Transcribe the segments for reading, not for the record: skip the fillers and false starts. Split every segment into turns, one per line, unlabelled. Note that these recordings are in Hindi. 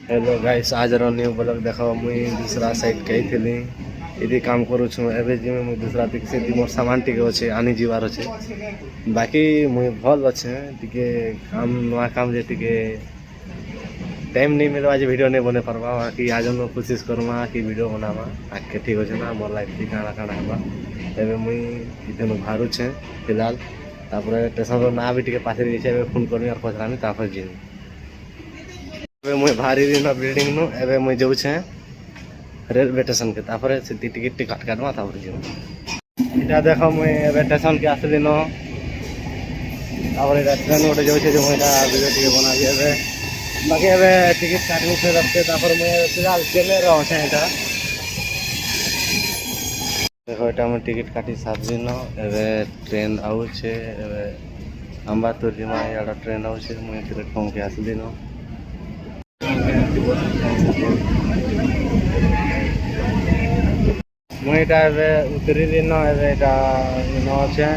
हेलो गाइस, आज न्यू ब्लॉग देखो। मुई दूसरा साइड कही थी इधी काम करूँ एवं जी मुझे दूसरा दिख से मोर सामान टी अच्छे आनी जीवार अच्छे। बाकी मुई भल अच्छे टिके काम नुआ काम जे टिके टाइम नहीं मिलवा आज वीडियो नहीं बने पार्बा। बाकी आज मैं कोशिश करमा कि वीडियो बनावा आगे ठीक अच्छे ना मोर लाइफ थी काଣା काଣା हवा। एवं मुई इतने बाहर छे फिलहाल तापर स्टेशन ना भी टिके पास फोन करमी और पचरामी तापर जीमी। मुई भारी दिन बिल्डिंग नु एवं मुई जाऊँ रेलवे स्टेशन के तापर से टिकट टिकट काटवा तापर जीव। इटा देखो मुई एवं स्टेशन के आसली न तापर ट्रेन गोटे जाऊँ जो मुझे वीडियो टिके बना एवं बाकी एवं टिकट काटनी से रखते तापर मुई फिलहाल ट्रेन अच्छे यहाँ देखो यहाँ मुझे टिकट काटी सारी न एवं ट्रेन आऊे अम्बातुर जिमा यहाँ ट्रेन आऊे मुई प्लेटफॉर्म के आसली न मुझे उतरी दिन अच्छे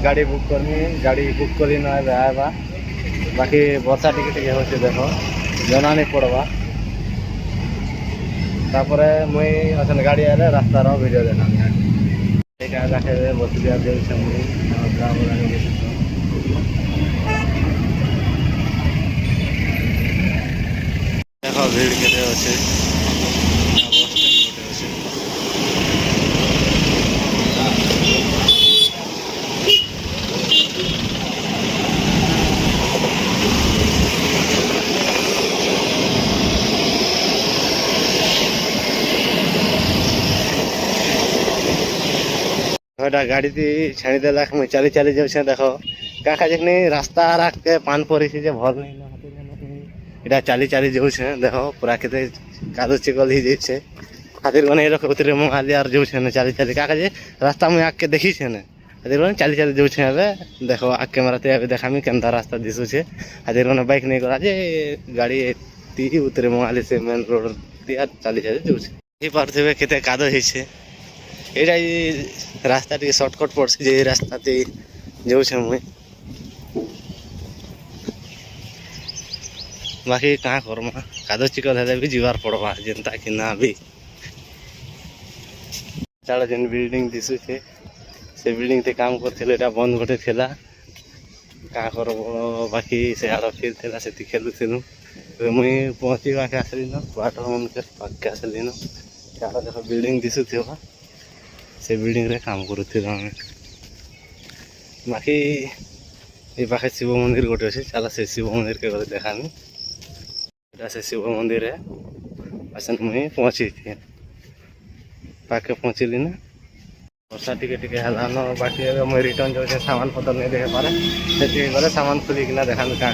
गाड़ी बुक करमी गाड़ी बुक करी न आवा। बाकी वर्षा टिके हो देख जना नहीं पड़वा तापर मुई अच्छे गाड़ी आए रास्तार वीडियो देखा यहाँ देखे बस मुई देख भीड़ के अच्छे गाड़ी थी छाणी देला मुझे चली चली जाऊे देख क्या खानी रास्ता राख के पान पड़ी भल नहीं इटा चली चली जाऊे देख पूरा के कादो चिकल ही जाइए खातिर गने उतरे मंगाली और जाऊे चली चली क्या रास्ता मुझे आग के देखी छे ने खातिर गने चली चली जाऊे देख आग कैमरा देखामी केन्ता रास्ता दिशुचे खातिर गने बाइक नहीं करा गाड़ी ती उतरे मंगाली से मेन रोड चली चली जाऊे पार्थे केते कादो है एटा रास्ता टी सर्टकट पड़े रास्ता जाऊे मुई। बाकी कहाँ करमा कादो चिकल है भी जीवार पड़वा जेनता कि ना भी चाड़ा जेन बिल्डिंग दिशुचे से बिल्डिंग ते काम करते बंद गोटे थिला क्या कर बाकी से आड़ फिर थिला से खेलुलु मुई पहुँचवा के आसली न क्वार्टर मन के पाके आसली न चाड़ा देख बिल्डिंग दिशुवा से बिल्डिंग रे काम करूँ। बाकी ये पाखे शिव मंदिर गोटे अच्छे चला से शिव मंदिर के गले देखामी एटा से शिव मंदिर है आसन मुई पहुँची थी पाके पहुँचली ना वर्षा टिके टिके हला न। बाकी मुई रिटर्न जो सामान पतर नहीं देखे पारे से गले सामान खोलिकिना देखा क्या